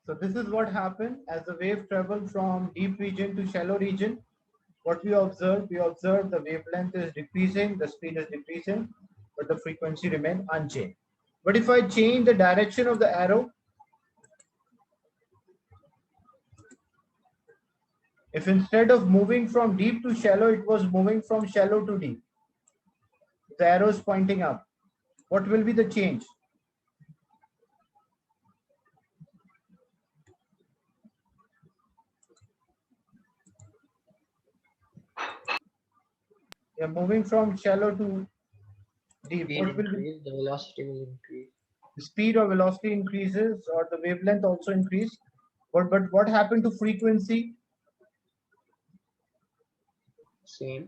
So this is what happened as the wave traveled from deep region to shallow region. What we observe the wavelength is decreasing, the speed is decreasing, but the frequency remains unchanged. But if I change the direction of the arrow, if instead of moving from deep to shallow, it was moving from shallow to deep, the arrow is pointing up, what will be the change? You're moving from shallow to deep. Speed What will be increase, the velocity will increase. the speed or velocity increases or the wavelength also increase? But what happened to frequency? Same.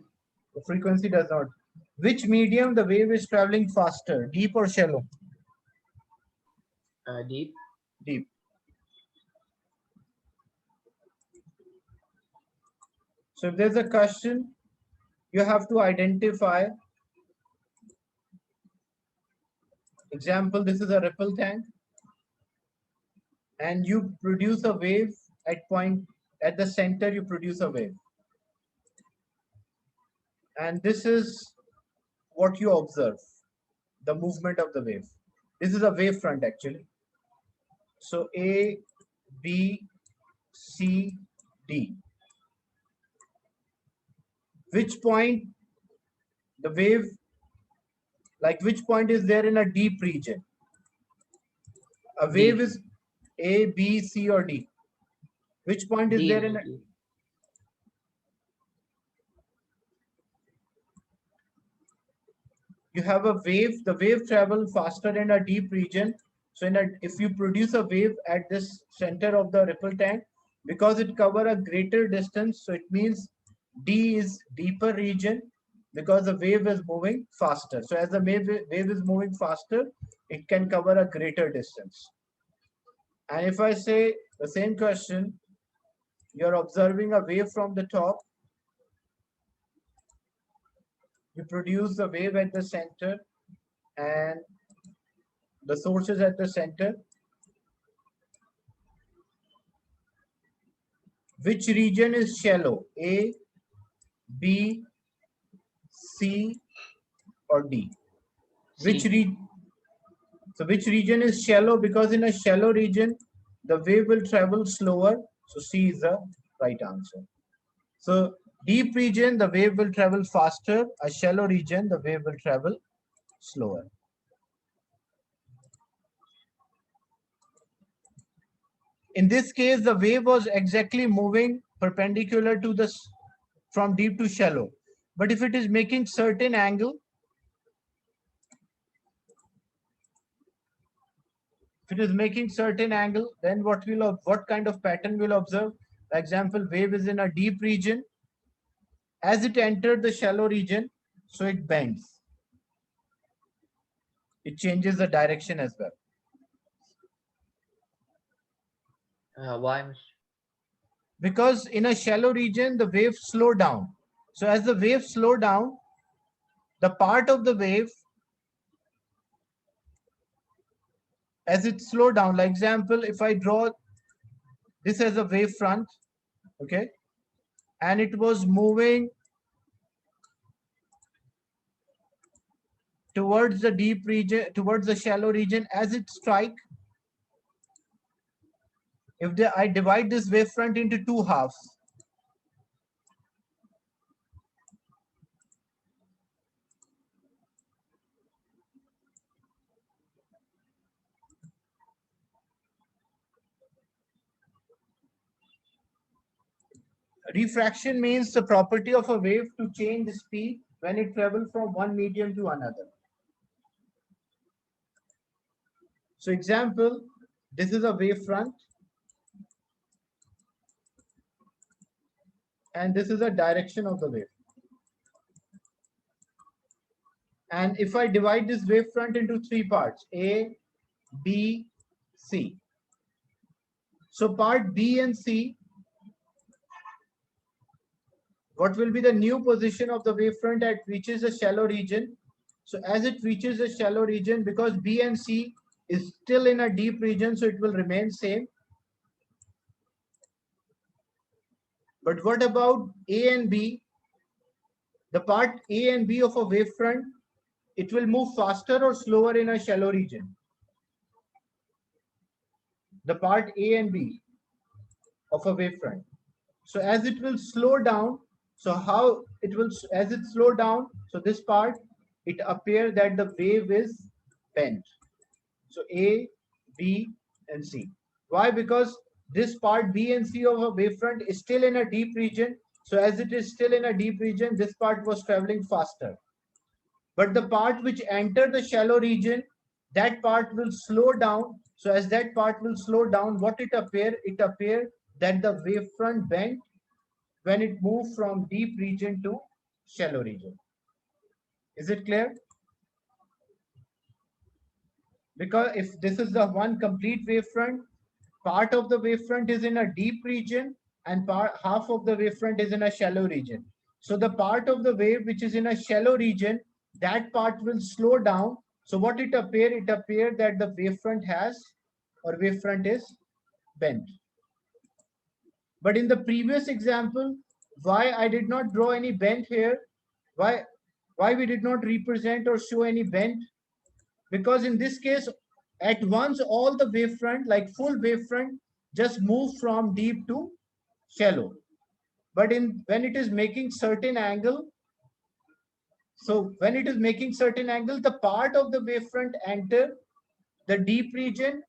The frequency does not. Which medium the wave is traveling faster, deep or shallow? Deep. Deep. So if there's a question, you have to identify. Example, this is a ripple tank, and you produce a wave at the center, you produce a wave. And this is what you observe, the movement of the wave. This is a wave front actually. So A, B, C, D. Which point the wave, like which point is there in a deep region? A wave D. is A, B, C or D. Which point is D there in a, only. you have a wave, the wave travel faster in a deep region. So if you produce a wave at this center of the ripple tank, because it cover a greater distance, so it means D is deeper region because the wave is moving faster. So as the wave is moving faster, it can cover a greater distance. And if I say the same question, you're observing a wave from the top, you produce the wave at the center and the source is at the center. Which region is shallow? A, B, C, or D? Which C. so which region is shallow? Because in a shallow region, the wave will travel slower. So C is the right answer. So deep region, the wave will travel faster. A shallow region, the wave will travel slower. In this case, the wave was exactly moving perpendicular to the from deep to shallow. But if it is making certain angle, if it is making certain angle, then what kind of pattern we'll observe? For example, wave is in a deep region. As it entered the shallow region, so it bends. It changes the direction as well. Why? Because in a shallow region, the wave slow down. So as the wave slow down, the part of the wave, as it slow down, like example, if I draw this as a wave front, okay, and it was moving towards the deep region, towards the shallow region, as it strike, if I divide this wave front into two halves, refraction means the property of a wave to change the speed when it travels from one medium to another. So example, this is a wave front and this is the direction of the wave. And if I divide this wave front into three parts, A, B, C. So part B and C, what will be the new position of the wave front that reaches the shallow region? So as it reaches the shallow region, because B and C is still in a deep region, so it will remain same. But what about A and B? The part A and B of a wavefront, it will move faster or slower in a shallow region. The part A and B of a wavefront. So as it will slow down, so how it will, as it slow down, so this part, it appears that the wave is bent. So A, B, and C. Why? Because this part B and C of a wavefront is still in a deep region. So as it is still in a deep region, this part was traveling faster. But the part which entered the shallow region, that part will slow down. So as that part will slow down, what it appear? It appear that the wavefront bent when it moved from deep region to shallow region. Is it clear? Because if this is the one complete wavefront, part of the wavefront is in a deep region and half of the wavefront is in a shallow region. So the part of the wave which is in a shallow region, that part will slow down. So what it appear? It appear that the wavefront has, or wavefront is bent. But in the previous example, why I did not draw any bend here? Why we did not represent or show any bend? Because in this case, at once all the wavefront, like full wavefront, just move from deep to shallow. But when it is making certain angle, so when it is making certain angle, the part of the wavefront enter the deep region.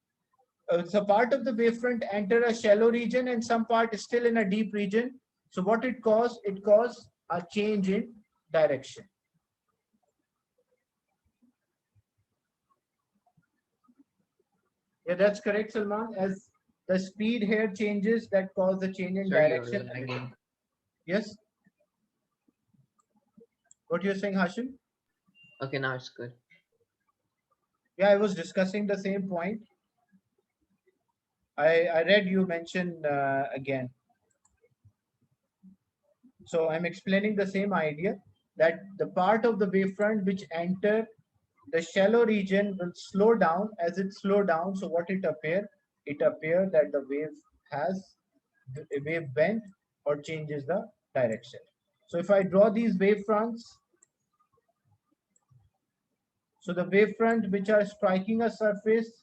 So part of the wavefront enter a shallow region and some part is still in a deep region. So what it caused? It caused a change in direction. Yeah, that's correct, Salman. As the speed here changes, that cause the change in Sorry, you're direction. lagging. Yes. What you're saying, Hashim? Okay, now it's good. Yeah, I was discussing the same point. I read you mention again. So I'm explaining the same idea that the part of the wavefront which enter the shallow region will slow down. As it slow down, so what it appear? It appear that the wave has a wave bent or changes the direction. So if I draw these wavefronts, so the wavefront which are striking a surface,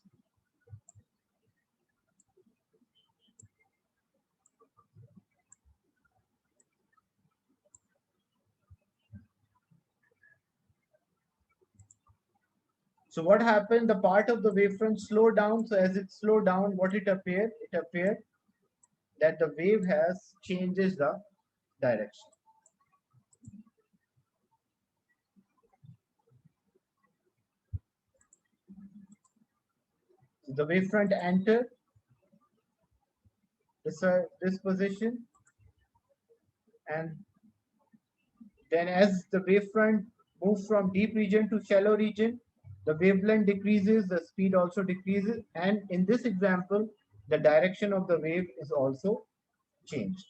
so what happened? The part of the wavefront slow down. So as it slow down, what it appeared? It appeared that the wave has changes the direction. So the wavefront enter this position, and then as the wavefront moves from deep region to shallow region, the wavelength decreases, the speed also decreases, and in this example, the direction of the wave is also changed.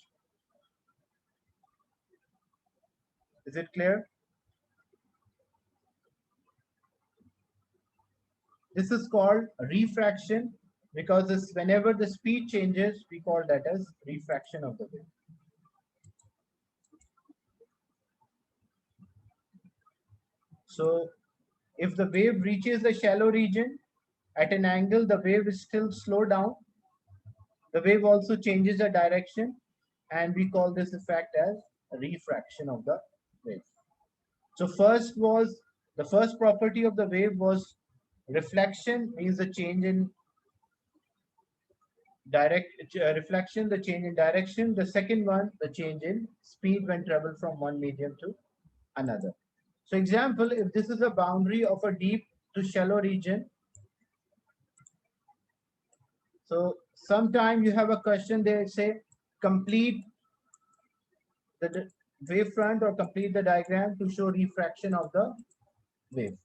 Is it clear? This is called refraction because whenever the speed changes, we call that as refraction of the wave. So if the wave reaches the shallow region at an angle, the wave is still slow down. The wave also changes the direction, and we call this effect as refraction of the wave. So the first property of the wave was reflection, means the change in reflection, the change in direction. The second one, the change in speed when travel from one medium to another. So example, if this is a boundary of a deep to shallow region, so sometime you have a question, they say complete the wavefront or complete the diagram to show refraction of the wave.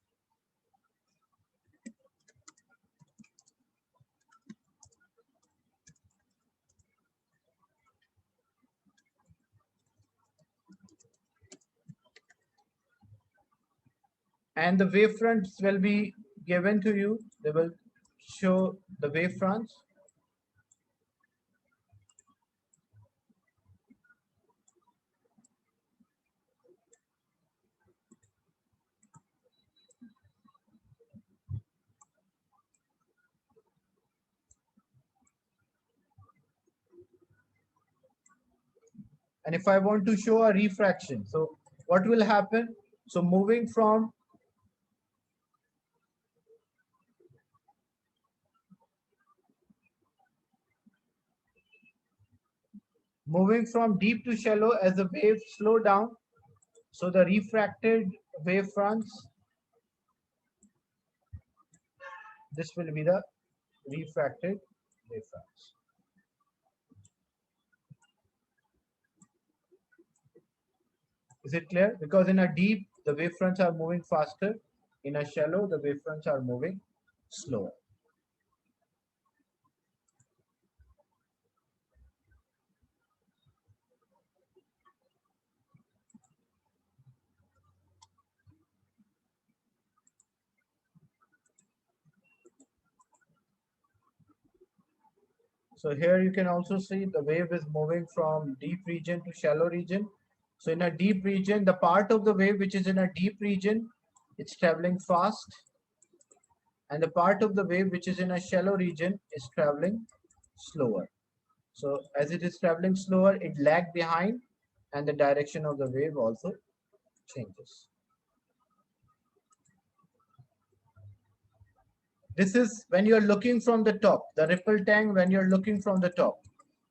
And the wavefronts will be given to you. They will show the wavefronts. And if I want to show a refraction, so what will happen? So moving from deep to shallow, as the waves slow down, so the refracted wave fronts, this will be the refracted wave fronts. Is it clear? Because in a deep, the wave fronts are moving faster. In a shallow, the wave fronts are moving slower. So here you can also see the wave is moving from deep region to shallow region. So in a deep region, the part of the wave which is in a deep region, it's traveling fast. And the part of the wave which is in a shallow region is traveling slower. So as it is traveling slower, it lags behind and the direction of the wave also changes. This is when you're looking from the top, the ripple tank when you're looking from the top.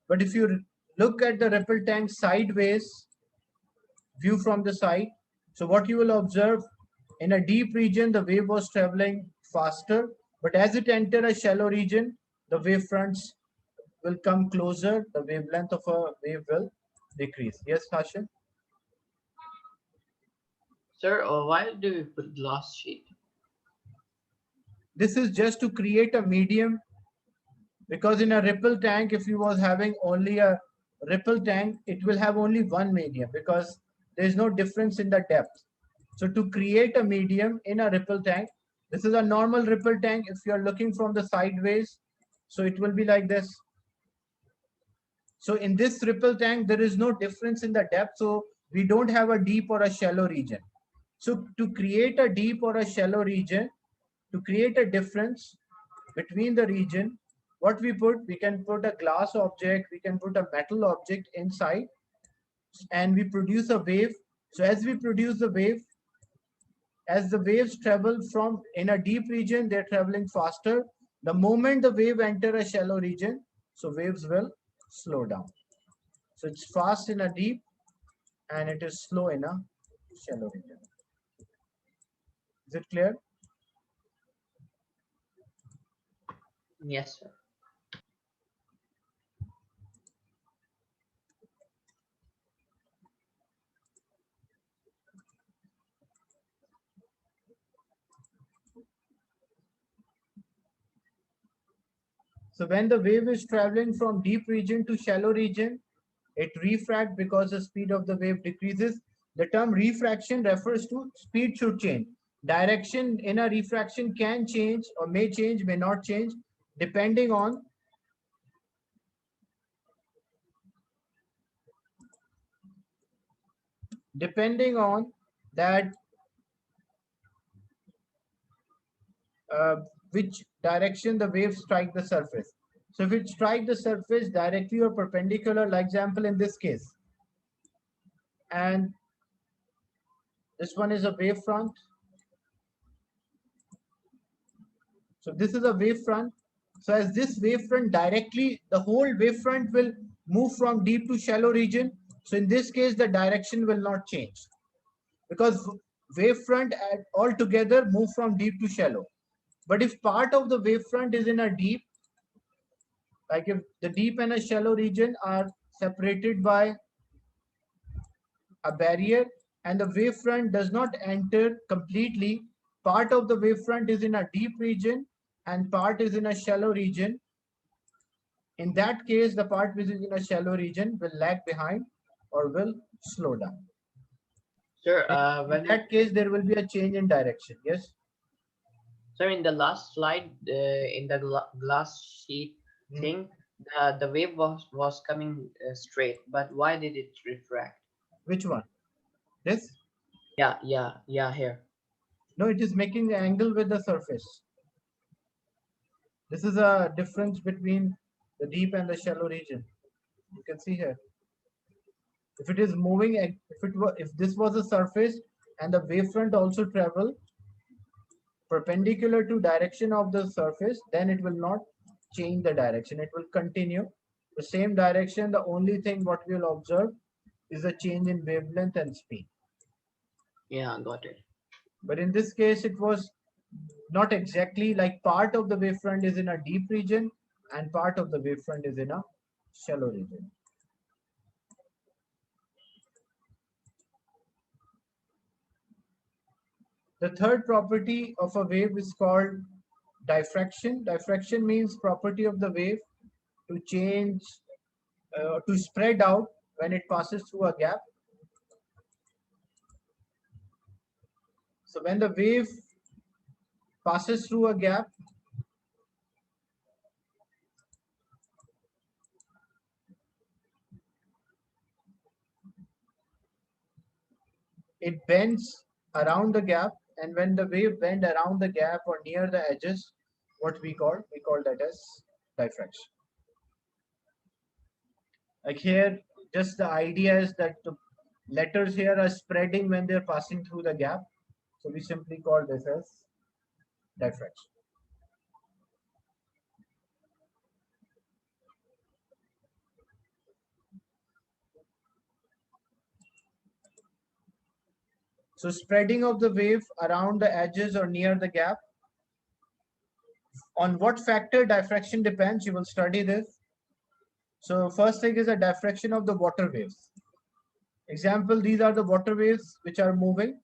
But if you look at the ripple tank sideways, view from the side, so what you will observe, in a deep region, the wave was traveling faster, but as it enter a shallow region, the wave fronts will come closer, the wavelength of a wave will decrease. Yes, Hashim? Sir, why do we put glass sheet? This is just to create a medium, because in a ripple tank, if you was having only a ripple tank, it will have only one medium because there is no difference in the depth. So to create a medium in a ripple tank, this is a normal ripple tank. If you are looking from the sideways, so it will be like this. So in this ripple tank, there is no difference in the depth. So we don't have a deep or a shallow region. So to create a deep or a shallow region, to create a difference between the region, what we can put a glass object, we can put a metal object inside, and we produce a wave. So as we produce the wave, as the waves travel from in a deep region, they're traveling faster. The moment the wave enter a shallow region, so waves will slow down. So it's fast in a deep and it is slow in a shallow region. Is it clear? Yes, sir. So when the wave is traveling from deep region to shallow region, it refracts because the speed of the wave decreases. The term refraction refers to speed should change. Direction in a refraction can change or may change, may not change, depending on that which direction the wave strike the surface. So if it strike the surface directly or perpendicular, like example in this case, and this one is a wave front. So this is a wave front. So as this wave front directly, the whole wave front will move from deep to shallow region. So in this case, the direction will not change because wave front altogether move from deep to shallow. But if part of the wave front is in a deep, like if the deep and a shallow region are separated by a barrier and the wave front does not enter completely, part of the wave front is in a deep region and part is in a shallow region. In that case, the part which is in a shallow region will lag behind or will slow down. Sir, In that case, there will be a change in direction. Yes? so in the last slide, in the glass sheet thing, the wave was coming straight, but why did it refract? Which one? This? Yeah, here. No, it is making the angle with the surface. This is a difference between the deep and the shallow region. You can see here. If it is moving, if this was a surface and the wavefront also travel perpendicular to direction of the surface, then it will not change the direction. It will continue the same direction. The only thing what we'll observe is a change in wavelength and speed. Yeah, got it. But in this case, it was not exactly like part of the wavefront is in a deep region and part of the wavefront is in a shallow region. The third property of a wave is called diffraction. Diffraction means property of the wave to change, to spread out when it passes through a gap. So when the wave passes through a gap, it bends around the gap, and when the wave bend around the gap or near the edges, what we call that as diffraction. Like here, just the idea is that the letters here are spreading when they're passing through the gap. So we simply call this as diffraction. So spreading of the wave around the edges or near the gap. On what factor diffraction depends, you will study this. So first thing is a diffraction of the water waves. Example, these are the water waves which are moving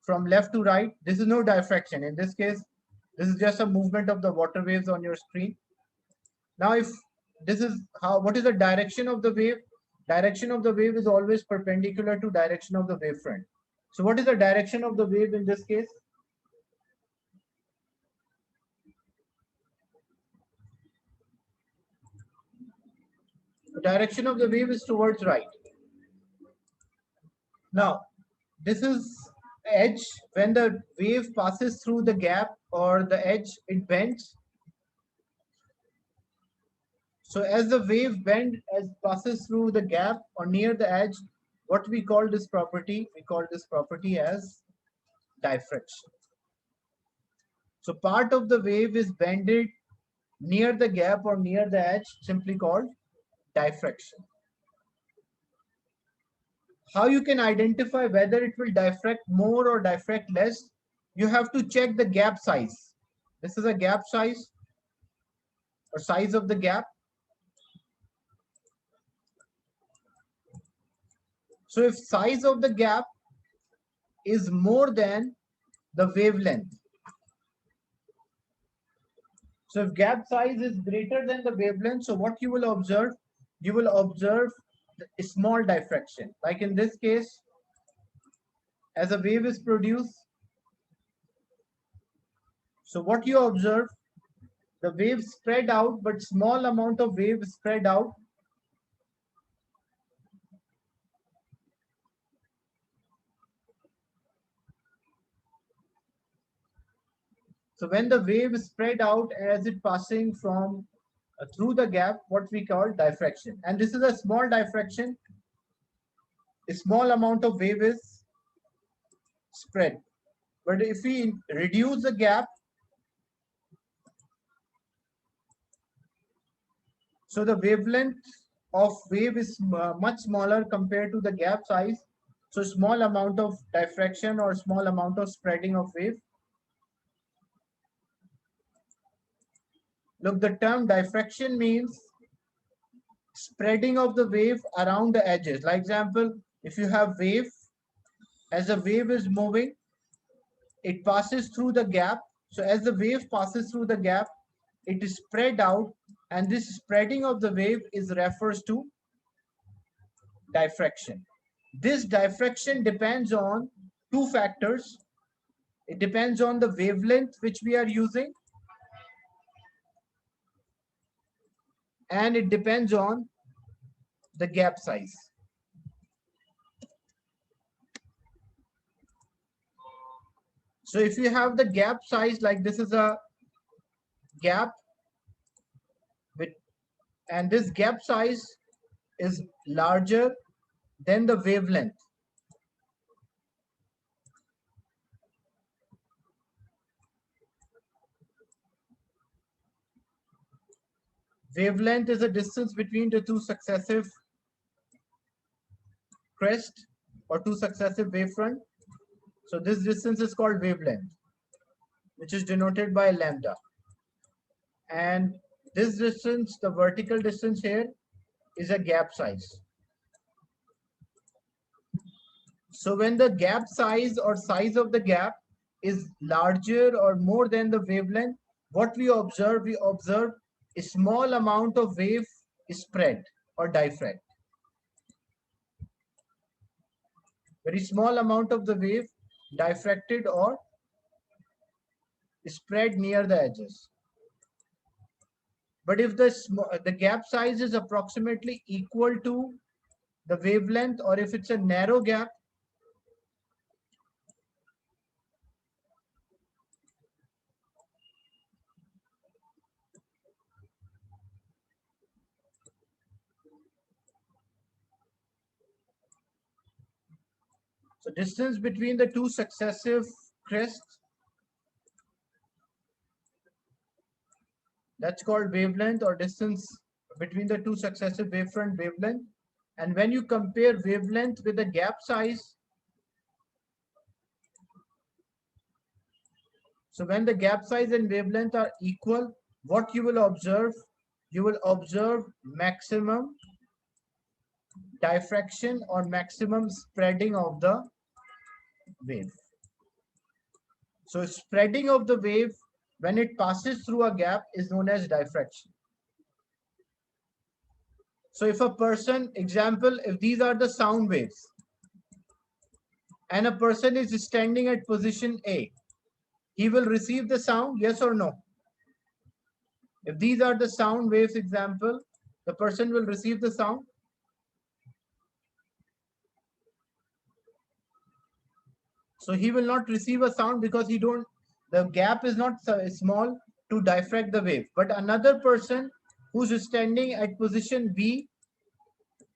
from left to right. This is no diffraction. In this case, this is just a movement of the water waves on your screen. Now, if this is what is the direction of the wave? Direction of the wave is always perpendicular to direction of the wavefront. So what is the direction of the wave in this case? The direction of the wave is towards right. Now, this is edge. When the wave passes through the gap or the edge, it bends. So as the wave bend as passes through the gap or near the edge, what we call this property? We call this property as diffraction. So part of the wave is bended near the gap or near the edge, simply called diffraction. How you can identify whether it will diffract more or diffract less? You have to check the gap size. This is a gap size or size of the gap. So if size of the gap is more than the wavelength, so if gap size is greater than the wavelength, so what you will observe? You will observe a small diffraction. Like in this case, as a wave is produced, so what you observe, the wave spread out, but small amount of wave spread out. So when the wave is spread out as it passing from through the gap, what we call diffraction. And this is a small diffraction. A small amount of wave is spread. But if we reduce the gap, so the wavelength of wave is much smaller compared to the gap size. So small amount of diffraction or small amount of spreading of wave. Look, the term diffraction means spreading of the wave around the edges. Like example, if you have wave, as the wave is moving, it passes through the gap. So as the wave passes through the gap, it is spread out, and this spreading of the wave is refers to diffraction. This diffraction depends on two factors. It depends on the wavelength which we are using, and it depends on the gap size. So if you have the gap size, like this is a gap with, and this gap size is larger then the wavelength. Wavelength is the distance between the two successive crests or two successive wavefront. So this distance is called wavelength, which is denoted by lambda. And this distance, the vertical distance here, is a gap size. So when the gap size or size of the gap is larger or more than the wavelength, what we observe a small amount of wave is spread or diffract. Very small amount of the wave diffracted or spread near the edges. But if the gap size is approximately equal to the wavelength, or if it's a narrow gap, so distance between the two successive crests, that's called wavelength, or distance between the two successive wavefront, wavelength. And when you compare wavelength with the gap size, so when the gap size and wavelength are equal, what you will observe? You will observe maximum diffraction or maximum spreading of the wave. So spreading of the wave when it passes through a gap is known as diffraction. So if a person, example, if these are the sound waves and a person is standing at position A, he will receive the sound, yes or no? If these are the sound waves example, the person will receive the sound. So he will not receive a sound because the gap is not small to diffract the wave. But another person who's standing at position B,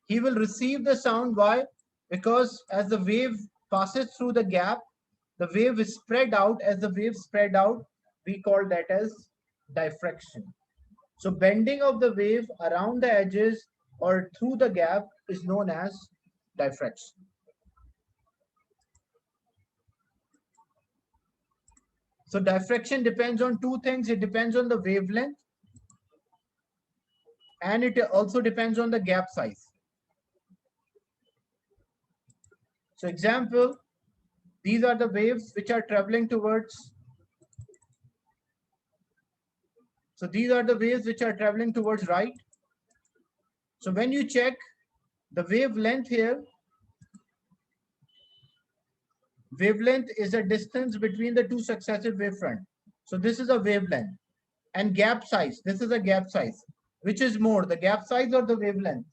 he will receive the sound. Why? Because as the wave passes through the gap, the wave is spread out. As the wave spread out, we call that as diffraction. So bending of the wave around the edges or through the gap is known as diffraction. So diffraction depends on two things. It depends on the wavelength and it also depends on the gap size. So example, these are the waves which are traveling towards. So these are the waves which are traveling towards right. So when you check the wavelength here, wavelength is a distance between the two successive wavefront. So this is a wavelength. And gap size, this is a gap size. Which is more, the gap size or the wavelength?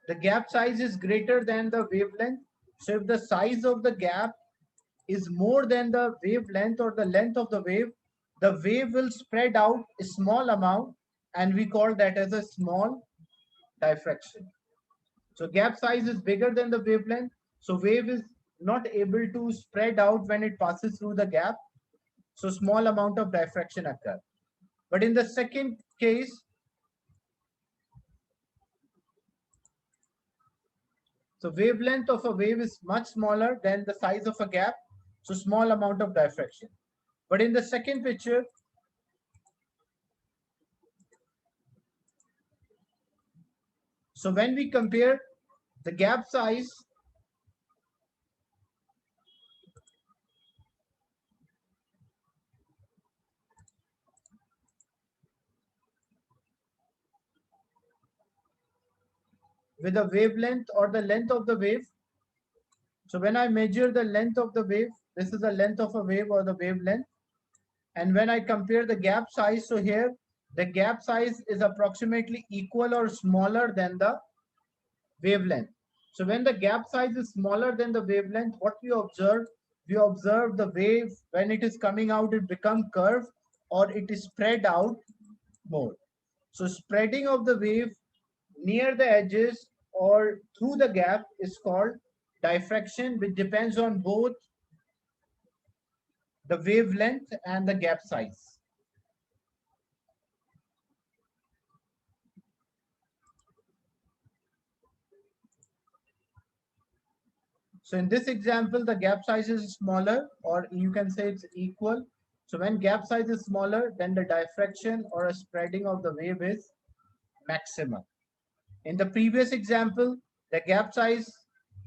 The gap size is greater than the wavelength. So if the size of the gap is more than the wavelength or the length of the wave will spread out a small amount and we call that as a small diffraction. So gap size is bigger than the wavelength. So wave is not able to spread out when it passes through the gap. So small amount of diffraction occurs. But in the second case, so wavelength of a wave is much smaller than the size of a gap. So small amount of diffraction. But in the second picture, so when we compare the gap size with the wavelength or the length of the wave. So when I measure the length of the wave, this is the length of a wave or the wavelength. And when I compare the gap size, so here the gap size is approximately equal or smaller than the wavelength. So when the gap size is smaller than the wavelength, what we observe, we observe the wave when it is coming out, it becomes curved or it is spread out more. So spreading of the wave near the edges or through the gap is called diffraction, which depends on both the wavelength and the gap size. So in this example, the gap size is smaller, or you can say it's equal. So when gap size is smaller, then the diffraction or a spreading of the wave is maximum. In the previous example, the gap size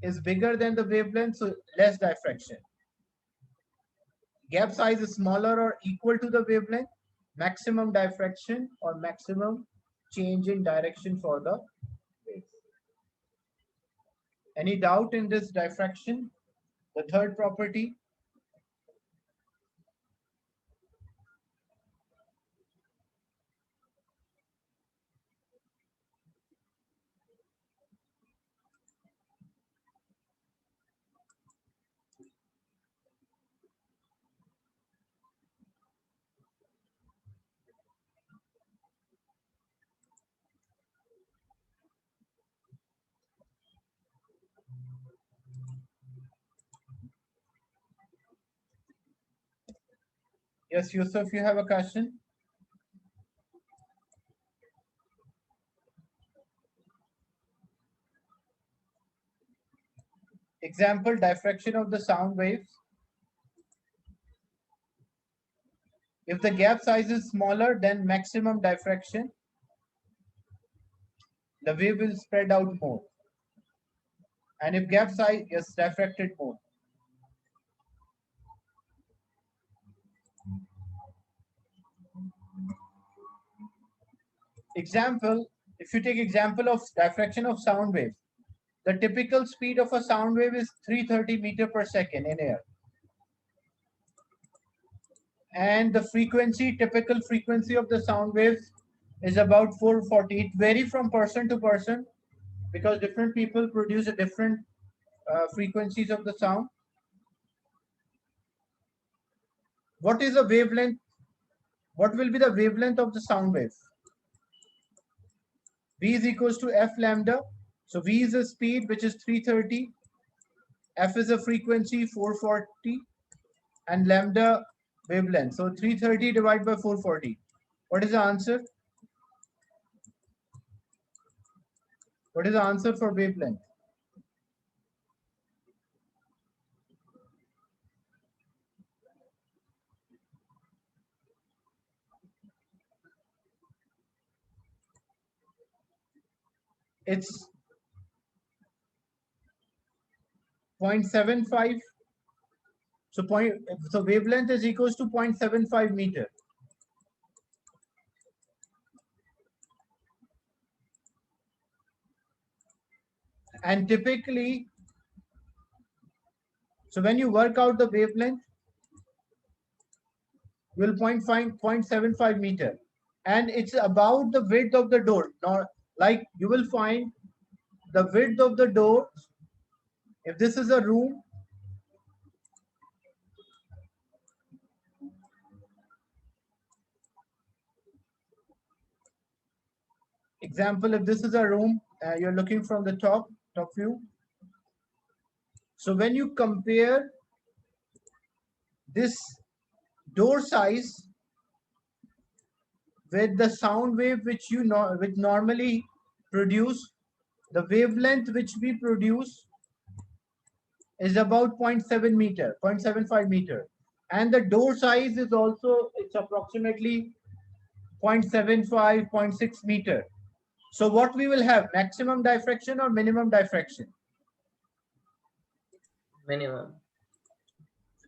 is bigger than the wavelength, so less diffraction. Gap size is smaller or equal to the wavelength, maximum diffraction or maximum change in direction for the wave. Any doubt in this diffraction? The third property? Yes, Yusuf, you have a question? Example, diffraction of the sound waves. If the gap size is smaller than maximum diffraction, the wave will spread out more. And if gap size is diffracted more. Example, if you take example of diffraction of sound wave, the typical speed of a sound wave is 330 meter per second in air. And the frequency, typical frequency of the sound waves is about 440. It varies from person to person because different people produce a different frequencies of the sound. What is the wavelength? What will be the wavelength of the sound wave? V is equals to F lambda. So V is a speed which is 330. F is a frequency 440 and lambda wavelength. So 330 divided by 440. What is the answer? What is the answer for wavelength? It's 0.75. So wavelength is equals to 0.75 meter. And typically, so when you work out the wavelength, you will find 0.75 meter. And it's about the width of the door. Not like you will find the width of the door. If this is a room, example, if this is a room, you're looking from the top view. So when you compare this door size with the sound wave which which normally produce, the wavelength which we produce is about 0.7 meter, 0.75 meter. And the door size is also, it's approximately 0.75, 0.6 meter. So what we will have, maximum diffraction or minimum diffraction? Minimum.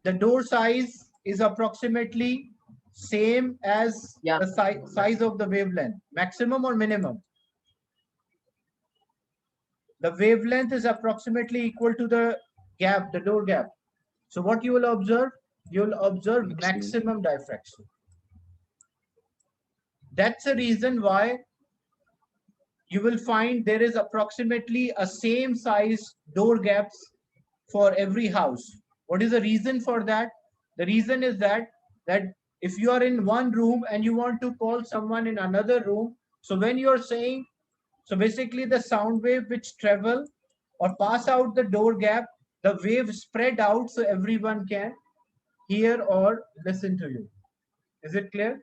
The door size is approximately same as the size of the wavelength. Maximum or minimum? The wavelength is approximately equal to the gap, the door gap. So what you will observe? You will observe maximum diffraction. That's the reason why you will find there is approximately a same size door gaps for every house. What is the reason for that? The reason is that if you are in one room and you want to call someone in another room, so when you are saying, so basically the sound wave which travel or pass out the door gap, the wave spread out so everyone can hear or listen to you. Is it clear?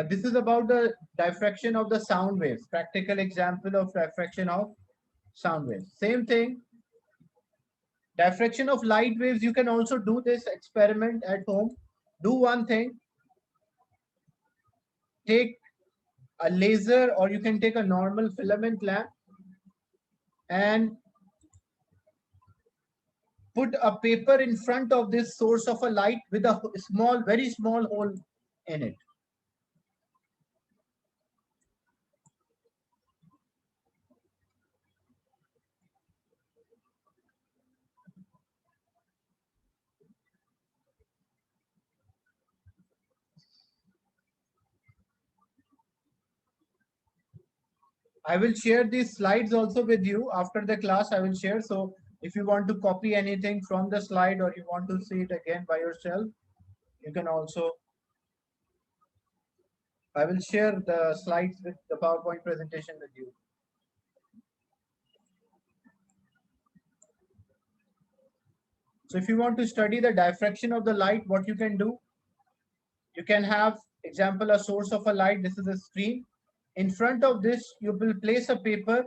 This is about the diffraction of the sound waves. Practical example of diffraction of sound waves. Same thing. Diffraction of light waves. You can also do this experiment at home. Do one thing. Take a laser, or you can take a normal filament lamp and put a paper in front of this source of a light with a small, very small hole in it. I will share these slides also with you after the class. I will share. So if you want to copy anything from the slide or you want to see it again by yourself, you can also. I will share the slides with the PowerPoint presentation with you. So if you want to study the diffraction of the light, what you can do, you can have, example, a source of a light. This is a screen. In front of this, you will place a paper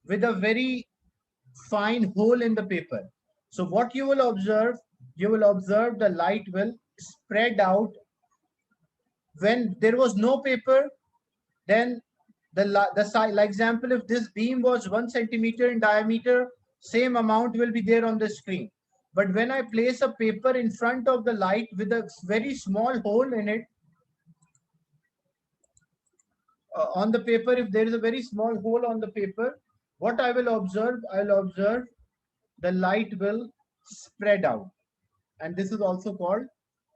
with a very fine hole in the paper. So what you will observe the light will spread out. When there was no paper, then the side, like example, if this beam was 1 centimeter in diameter, same amount will be there on the screen. But when I place a paper in front of the light with a very small hole in it, on the paper, if there is a very small hole on the paper, what I will observe, the light will spread out. And this is also called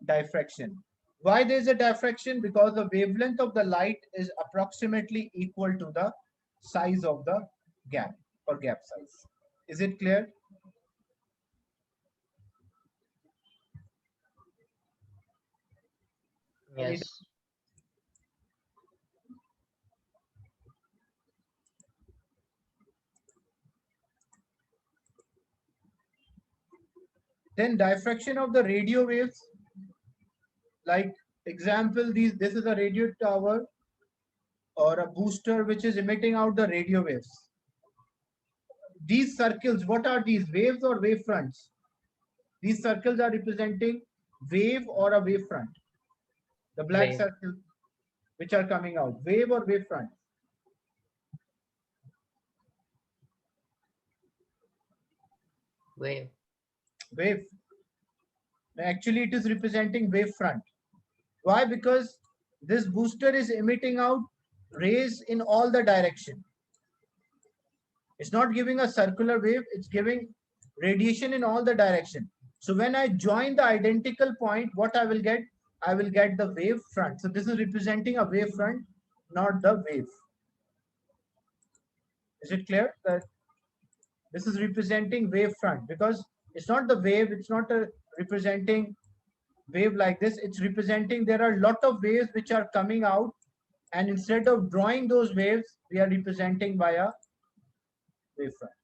diffraction. Why there is a diffraction? Because the wavelength of the light is approximately equal to the size of the gap or gap size. Is it clear? Yes. Then diffraction of the radio waves. Like example, this is a radio tower or a booster which is emitting out the radio waves. These circles, what are these, waves or wave fronts? These circles are representing wave or a wave front. The black Wave. circles which are coming out, wave or wave front? Wave. Wave. Actually, it is representing wave front. Why? Because this booster is emitting out rays in all the direction. It's not giving a circular wave, it's giving radiation in all the direction. So when I join the identical point, what I will get? I will get the wave front. So this is representing a wave front, not the wave. Is it clear that this is representing wave front? Because it's not the wave, it's not a representing wave like this. It's representing there are a lot of waves which are coming out, and instead of drawing those waves, we are representing by a wavefront.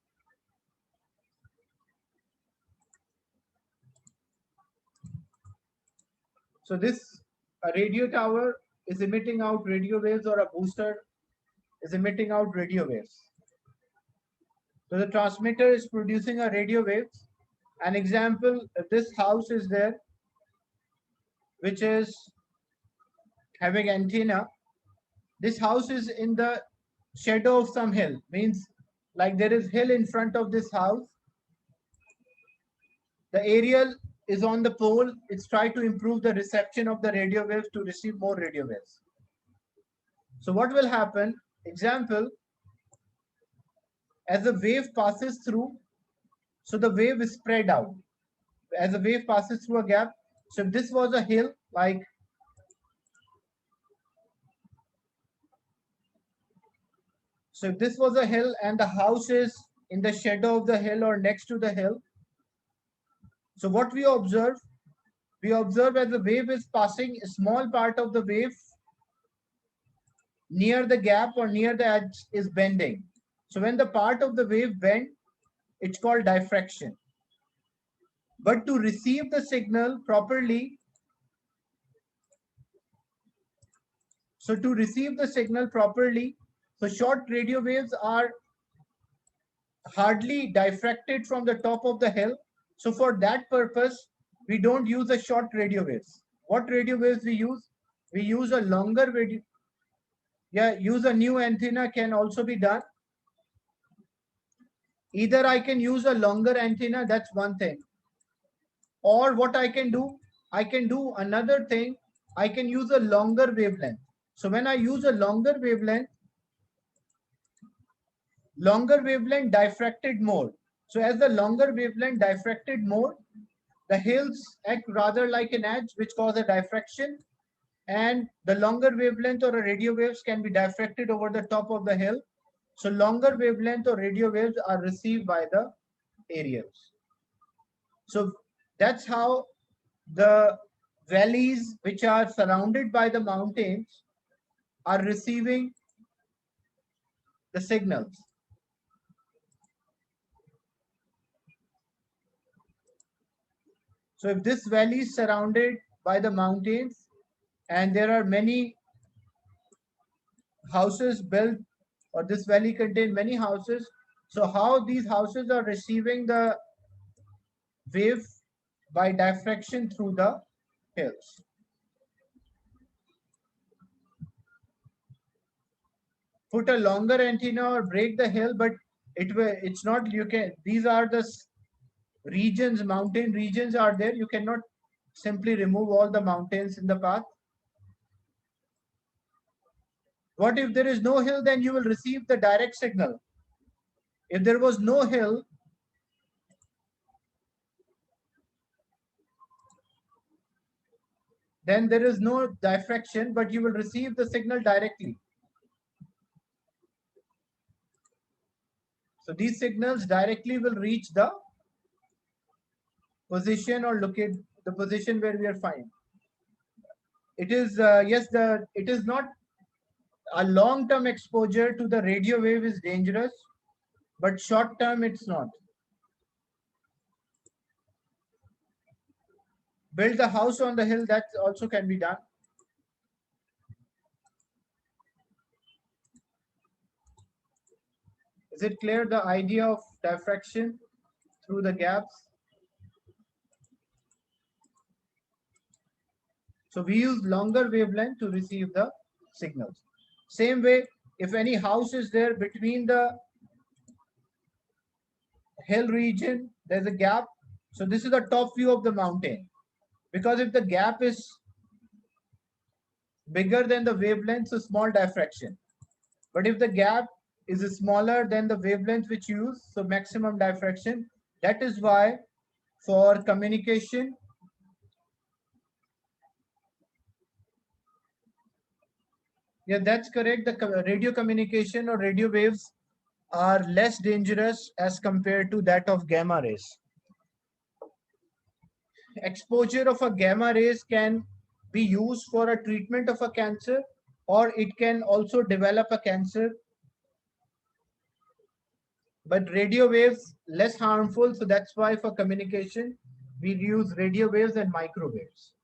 So this, a radio tower is emitting out radio waves, or a booster is emitting out radio waves. So the transmitter is producing a radio waves. An example, if this house is there, which is having antenna, this house is in the shadow of some hill, means like there is hill in front of this house. The aerial is on the pole. It's trying to improve the reception of the radio waves to receive more radio waves. So what will happen? Example, as the wave passes through, So the wave is spread out as a wave passes through a gap. So if this was a hill, like so if this was a hill and the house is in the shadow of the hill or next to the hill, so what we observe as the wave is passing, a small part of the wave near the gap or near the edge is bending. So when the part of the wave bend, it's called diffraction. But to receive the signal properly, so short radio waves are hardly diffracted from the top of the hill. So for that purpose, we don't use the short radio waves. What radio waves we use? We use a longer radio. Yeah, use a new antenna can also be done. Either I can use a longer antenna, that's one thing. Or what I can do another thing. I can use a longer wavelength. So when I use a longer wavelength diffracted more. So as the longer wavelength diffracted more, the hills act rather like an edge, which cause a diffraction, and the longer wavelength or radio waves can be diffracted over the top of the hill. So longer wavelength or radio waves are received by the aerials. So that's how the valleys which are surrounded by the mountains are receiving the signals. So if this valley is surrounded by the mountains and there are many houses built, or this valley contains many houses, so how these houses are receiving the wave? By diffraction through the hills. Put a longer antenna or break the hill, but it's not, you can, these are the regions, mountain regions are there. You cannot simply remove all the mountains in the path. What if there is no hill? Then you will receive the direct signal. If there was no hill, then there is no diffraction, but you will receive the signal directly. So these signals directly will reach the position or locate the position where we are finding. It is yes, it is not a long-term exposure to the radio wave is dangerous, but short-term it's not. Build a house on the hill, that also can be done. Is it clear, the idea of diffraction through the gaps? So we use longer wavelength to receive the signals. Same way, if any house is there between the hill region, there's a gap. So this is the top view of the mountain. Because if the gap is bigger than the wavelength, so small diffraction. But if the gap is smaller than the wavelength which you use, so maximum diffraction. That is why for communication, yeah, that's correct. The radio communication or radio waves are less dangerous as compared to that of gamma rays. Exposure of a gamma rays can be used for a treatment of a cancer, or it can also develop a cancer. But radio waves less harmful, so that's why for communication we use radio waves and microwaves.